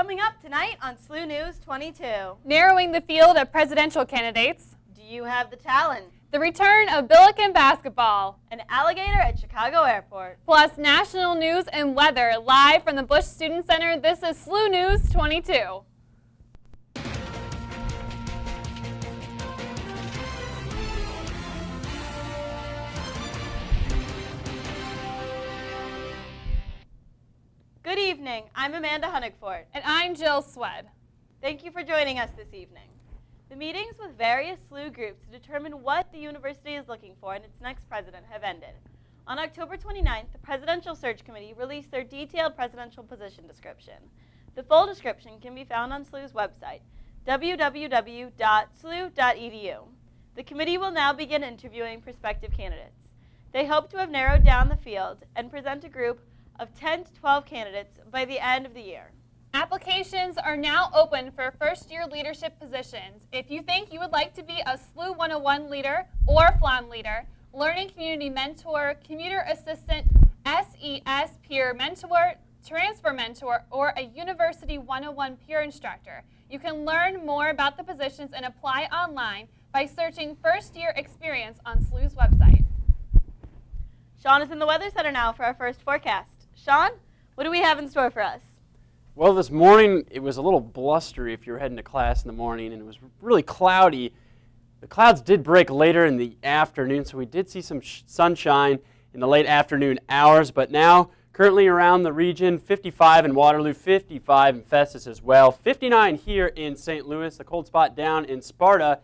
Coming up tonight on SLU News 22. Narrowing the field of presidential candidates. Do you have the talent? The return of Billiken basketball. An alligator at Chicago Airport. Plus national news and weather live from the Bush Student Center. This is SLU News 22. Good evening. I'm Amanda Honigfort. And I'm Jill Swed. Thank you for joining us this evening. The meetings with various SLU groups to determine what the university is looking for in its next president have ended. On October 29th, the Presidential Search Committee released their detailed presidential position description. The full description can be found on SLU's website, www.slu.edu. The committee will now begin interviewing prospective candidates. They hope to have narrowed down the field and present a group of 10 to 12 candidates by the end of the year. Applications are now open for first-year leadership positions. If you think you would like to be a SLU 101 leader or FLOM leader, learning community mentor, commuter assistant, SES peer mentor, transfer mentor, or a University 101 peer instructor, you can learn more about the positions and apply online by searching first-year experience on SLU's website. Sean is in the Weather Center now for our first forecast. Sean, what do we have in store for us? Well, this morning it was a little blustery if you were heading to class in the morning, and it was really cloudy. The clouds did break later in the afternoon, so we did see some sunshine in the late afternoon hours, but now currently around the region, 55 in Waterloo, 55 in Festus as well, 59 here in St. Louis, the cold spot down in Sparta.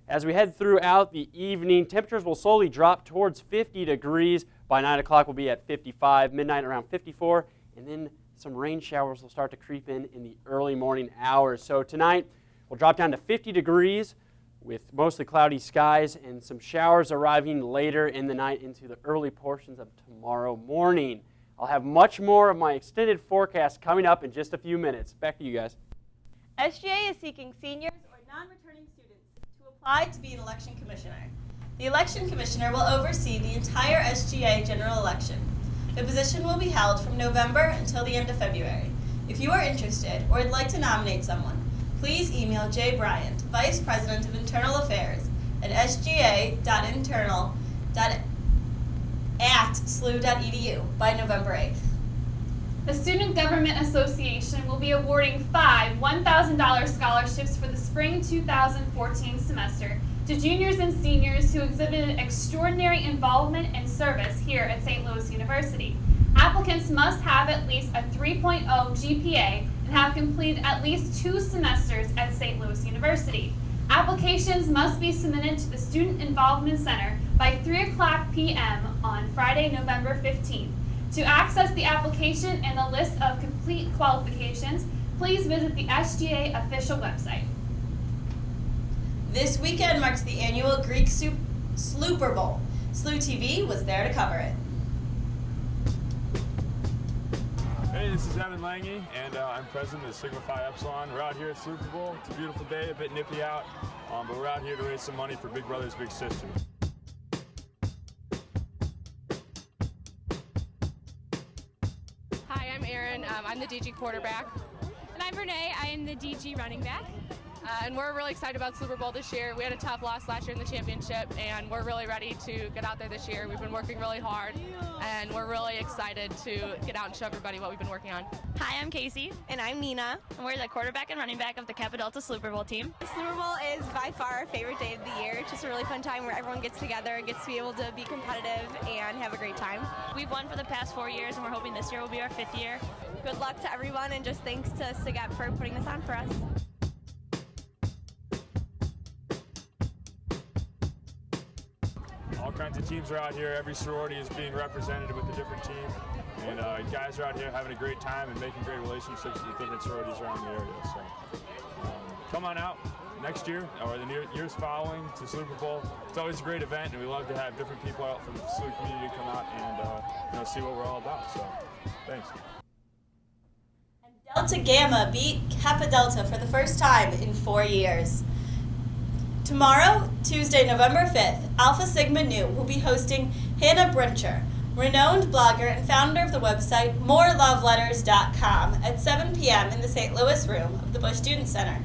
As we head throughout the evening, temperatures will slowly drop towards 50 degrees. By 9 o'clock, we'll be at 55, midnight around 54, and then some rain showers will start to creep in the early morning hours. So tonight, we'll drop down to 50 degrees with mostly cloudy skies and some showers arriving later in the night into the early portions of tomorrow morning. I'll have much more of my extended forecast coming up in just a few minutes. Back to you guys. SGA is seeking seniors or non-returning students to apply to be an election commissioner. The election commissioner will oversee the entire SGA general election. The position will be held from November until the end of February. If you are interested or would like to nominate someone, please email Jay Bryant, Vice President of Internal Affairs at sga.internal@slu.edu by November 8th. The Student Government Association will be awarding 5 $1,000 scholarships for the spring 2014 semester to juniors and seniors who exhibited extraordinary involvement and service here at St. Louis University. Applicants must have at least a 3.0 GPA and have completed at least 2 semesters at St. Louis University. Applications must be submitted to the Student Involvement Center by 3 p.m. on Friday, November 15th. To access the application and the list of complete qualifications, please visit the SGA official website. This weekend marks the annual Greek Slooper Bowl. SLU-TV was there to cover it. Hey, this is Evan Lange, and I'm president of Sigma Phi Epsilon. We're out here at Slooper Bowl. It's a beautiful day, a bit nippy out, but we're out here to raise some money for Big Brothers Big Sisters. Hi, I'm Erin. I'm the DG quarterback. And I'm Renee. I am the DG running back. And we're really excited about Super Bowl this year. We had a tough loss last year in the championship, and we're really ready to get out there this year. We've been working really hard, and we're really excited to get out and show everybody what we've been working on. Hi, I'm Casey. And I'm Nina. And we're the quarterback and running back of the Kappa Delta Super Bowl team. The Super Bowl is by far our favorite day of the year. It's just a really fun time where everyone gets together, gets to be able to be competitive and have a great time. We've won for the past 4 years, and we're hoping this year will be our 5th year. Good luck to everyone, and just thanks to SIGEP for putting this on for us. All kinds of teams are out here. Every sorority is being represented with a different team. And guys are out here having a great time and making great relationships with different sororities around the area. So come on out next year or the years following to Super Bowl. It's always a great event, and we love to have different people out from the SLU community come out and see what we're all about. So thanks. And Delta Gamma beat Kappa Delta for the first time in 4 years. Tomorrow, Tuesday, November 5th, Alpha Sigma Nu will be hosting Hannah Bruncher, renowned blogger and founder of the website moreloveletters.com at 7 p.m. in the St. Louis room of the Bush Student Center.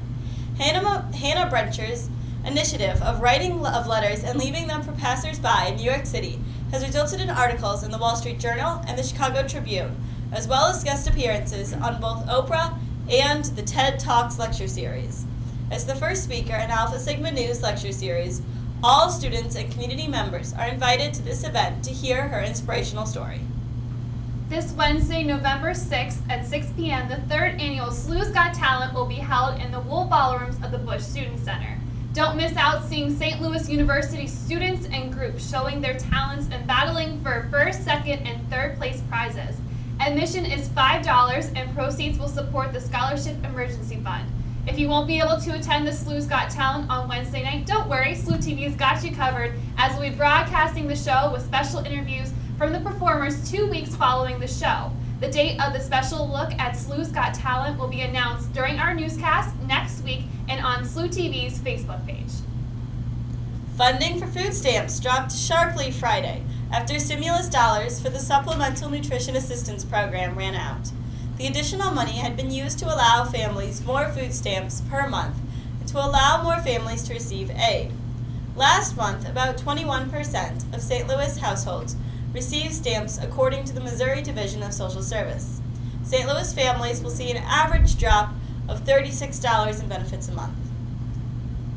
Hannah Brencher's initiative of writing of letters and leaving them for passersby in New York City has resulted in articles in the Wall Street Journal and the Chicago Tribune, as well as guest appearances on both Oprah and the TED Talks lecture series. As the first speaker in Alpha Sigma News lecture series, all students and community members are invited to this event to hear her inspirational story. This Wednesday, November 6th at 6 p.m., the third annual SLU's Got Talent will be held in the Wool Ballrooms of the Bush Student Center. Don't miss out seeing St. Louis University students and groups showing their talents and battling for first, second, and third place prizes. Admission is $5 and proceeds will support the Scholarship Emergency Fund. If you won't be able to attend the SLU's Got Talent on Wednesday night, don't worry, SLU-TV's got you covered as we'll be broadcasting the show with special interviews from the performers 2 weeks following the show. The date of the special look at SLU's Got Talent will be announced during our newscast next week and on SLU-TV's Facebook page. Funding for food stamps dropped sharply Friday after stimulus dollars for the Supplemental Nutrition Assistance Program ran out. The additional money had been used to allow families more food stamps per month and to allow more families to receive aid. Last month, about 21% of St. Louis households received stamps according to the Missouri Division of Social Service. St. Louis families will see an average drop of $36 in benefits a month.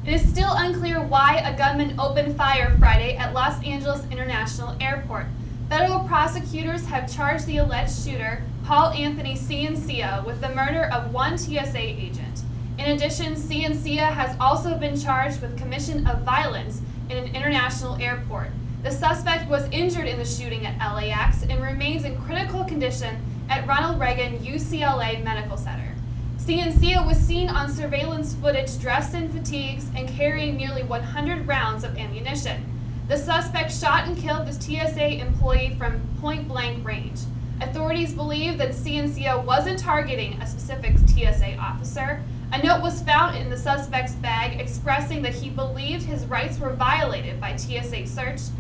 It is still unclear why a gunman opened fire Friday at Los Angeles International Airport. Federal prosecutors have charged the alleged shooter, Paul Anthony Ciancia, with the murder of one TSA agent. In addition, Ciancia has also been charged with commission of violence in an international airport. The suspect was injured in the shooting at LAX and remains in critical condition at Ronald Reagan UCLA Medical Center. Ciancia was seen on surveillance footage dressed in fatigues and carrying nearly 100 rounds of ammunition. The suspect shot and killed the TSA employee from point-blank range. Authorities believe that Ciancia wasn't targeting a specific TSA officer. A note was found in the suspect's bag expressing that he believed his rights were violated by TSA searches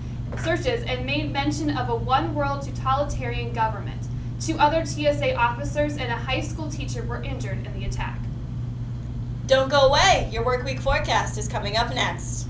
and made mention of a one-world totalitarian government. 2 other TSA officers and a high school teacher were injured in the attack. Don't go away! Your work week forecast is coming up next.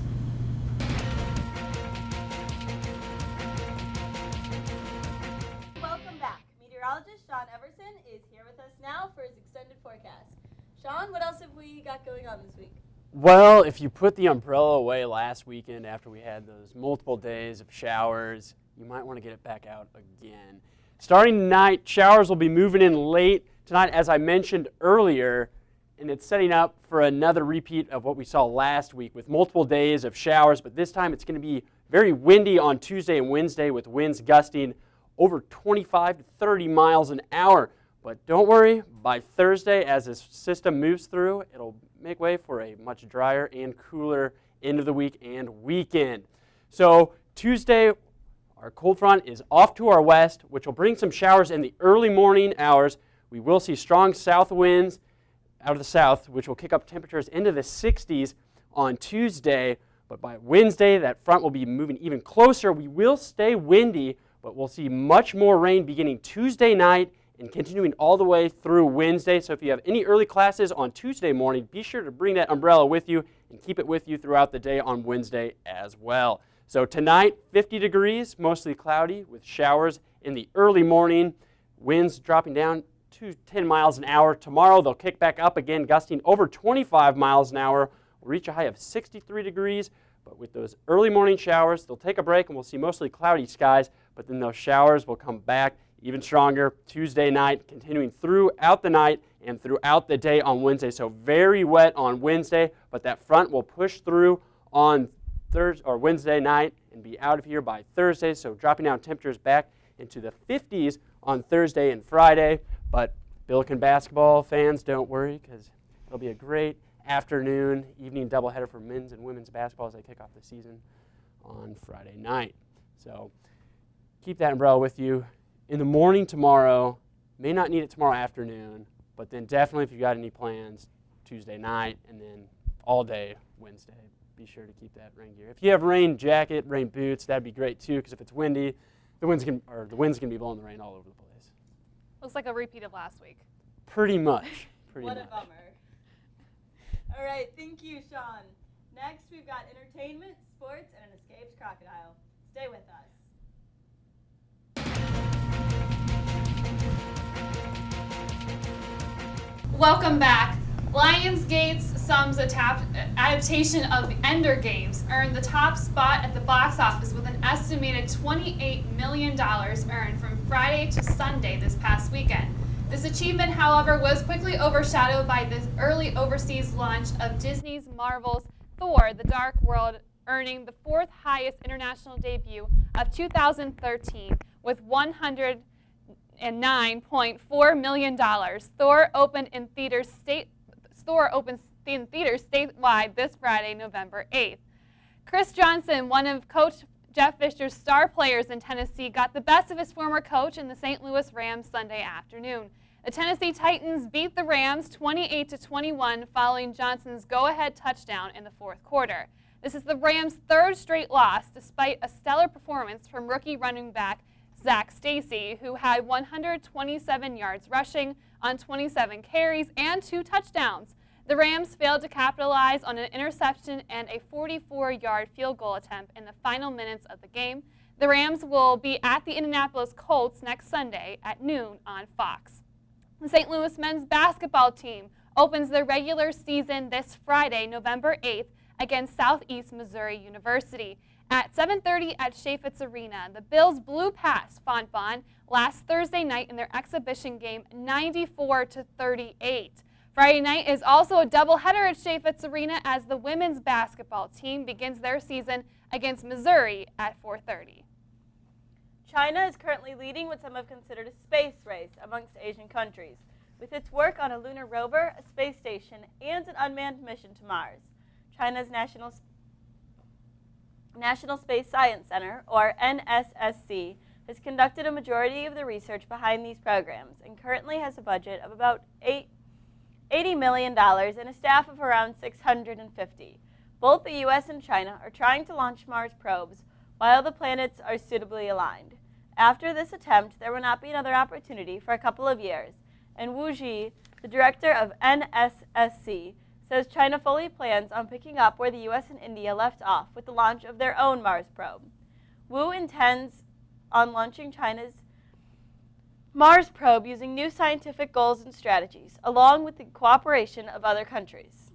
Welcome back. Meteorologist Sean Everson is here with us now for his extended forecast. Sean, what else have we got going on this week? Well, if you put the umbrella away last weekend after we had those multiple days of showers, you might want to get it back out again. Starting tonight, showers will be moving in late tonight, as I mentioned earlier, and it's setting up for another repeat of what we saw last week with multiple days of showers, but this time it's going to be very windy on Tuesday and Wednesday with winds gusting over 25 to 30 miles an hour. But don't worry, by Thursday, as this system moves through, it'll make way for a much drier and cooler end of the week and weekend. So Tuesday, our cold front is off to our west, which will bring some showers in the early morning hours. We will see strong south winds out of the south, which will kick up temperatures into the 60s on Tuesday. But by Wednesday, that front will be moving even closer. We will stay windy, but we'll see much more rain beginning Tuesday night and continuing all the way through Wednesday. So if you have any early classes on Tuesday morning, be sure to bring that umbrella with you and keep it with you throughout the day on Wednesday as well. So tonight, 50 degrees, mostly cloudy with showers in the early morning. Winds dropping down to 10 miles an hour. Tomorrow, they'll kick back up again, gusting over 25 miles an hour. We'll reach a high of 63 degrees. But with those early morning showers, they'll take a break and we'll see mostly cloudy skies. But then those showers will come back even stronger Tuesday night, continuing throughout the night and throughout the day on Wednesday. So very wet on Wednesday, but that front will push through on Thursday or Wednesday night and be out of here by Thursday. So dropping down temperatures back into the 50s on Thursday and Friday. But Billiken basketball fans, don't worry, because it'll be a great afternoon, evening doubleheader for men's and women's basketball as they kick off the season on Friday night. So keep that umbrella with you. In the morning tomorrow, may not need it tomorrow afternoon, but then definitely if you got any plans, Tuesday night and then all day Wednesday, be sure to keep that rain gear. If you have rain jacket, rain boots, that'd be great too, because if it's windy, the wind's gonna be blowing the rain all over the place. Looks like a repeat of last week. Pretty much. What a bummer. All right, thank you, Sean. Next, we've got entertainment, sports, and an escaped crocodile. Stay with us. Welcome back. Lionsgate's Sums adaptation of the Ender Games earned the top spot at the box office with an estimated $28 million earned from Friday to Sunday this past weekend. This achievement, however, was quickly overshadowed by the early overseas launch of Disney's Marvel's Thor: The Dark World, earning the fourth highest international debut of 2013 with $109.4 million. Thor opens in theaters statewide this Friday, November 8th. Chris Johnson, one of Coach Jeff Fisher's star players in Tennessee, got the best of his former coach in the St. Louis Rams Sunday afternoon. The Tennessee Titans beat the Rams 28-21 following Johnson's go-ahead touchdown in the fourth quarter. This is the Rams' third straight loss, despite a stellar performance from rookie running back Zach Stacy, who had 127 yards rushing on 27 carries and 2 touchdowns. The Rams failed to capitalize on an interception and a 44-yard field goal attempt in the final minutes of the game. The Rams will be at the Indianapolis Colts next Sunday at noon on Fox. The St. Louis men's basketball team opens their regular season this Friday, November 8th, against Southeast Missouri University. At 7:30 at Chaffetz Arena, the Bills blew past Fontbonne last Thursday night in their exhibition game 94-38. Friday night is also a doubleheader at Chaffetz Arena as the women's basketball team begins their season against Missouri at 4:30. China is currently leading what some have considered a space race amongst Asian countries, with its work on a lunar rover, a space station, and an unmanned mission to Mars. China's National Space Science Center, or NSSC, has conducted a majority of the research behind these programs and currently has a budget of about $80 million and a staff of around 650. Both the U.S. and China are trying to launch Mars probes while the planets are suitably aligned. After this attempt, there will not be another opportunity for a couple of years, and Wu Ji, the director of NSSC, says China fully plans on picking up where the U.S. and India left off with the launch of their own Mars probe. Wu intends on launching China's Mars probe using new scientific goals and strategies, along with the cooperation of other countries.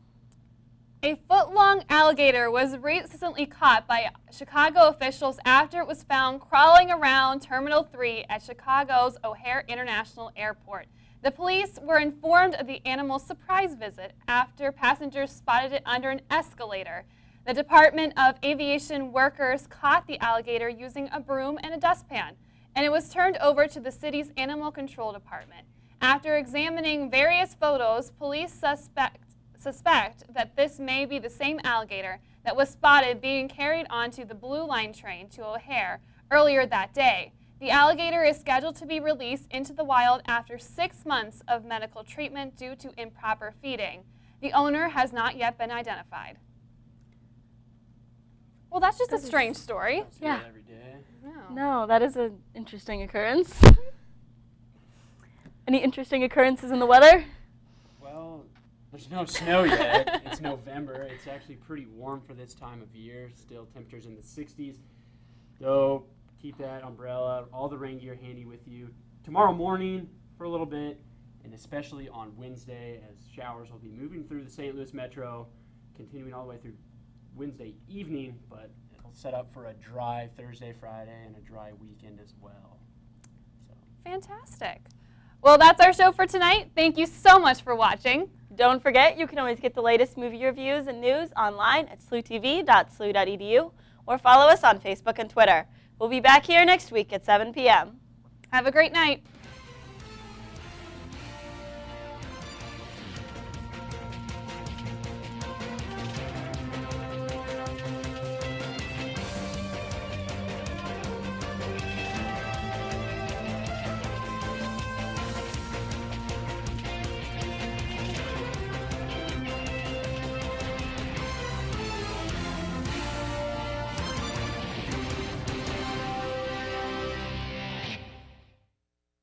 A foot-long alligator was recently caught by Chicago officials after it was found crawling around Terminal 3 at Chicago's O'Hare International Airport. The police were informed of the animal's surprise visit after passengers spotted it under an escalator. The Department of Aviation workers caught the alligator using a broom and a dustpan, and it was turned over to the city's Animal Control Department. After examining various photos, police suspect that this may be the same alligator that was spotted being carried onto the Blue Line train to O'Hare earlier that day. The alligator is scheduled to be released into the wild after 6 months of medical treatment due to improper feeding. The owner has not yet been identified. Well, that's just a strange story. Yeah. Every day. No, that is an interesting occurrence. Any interesting occurrences in the weather? Well, there's no snow yet. It's November. It's actually pretty warm for this time of year. Still temperatures in the 60s. So keep that umbrella, all the rain gear handy with you. Tomorrow morning for a little bit, and especially on Wednesday as showers will be moving through the St. Louis metro, continuing all the way through Wednesday evening, but it'll set up for a dry Thursday, Friday, and a dry weekend as well. So. Fantastic. Well, that's our show for tonight. Thank you so much for watching. Don't forget, you can always get the latest movie reviews and news online at SLU-TV.slu.edu or follow us on Facebook and Twitter. We'll be back here next week at 7 p.m. Have a great night.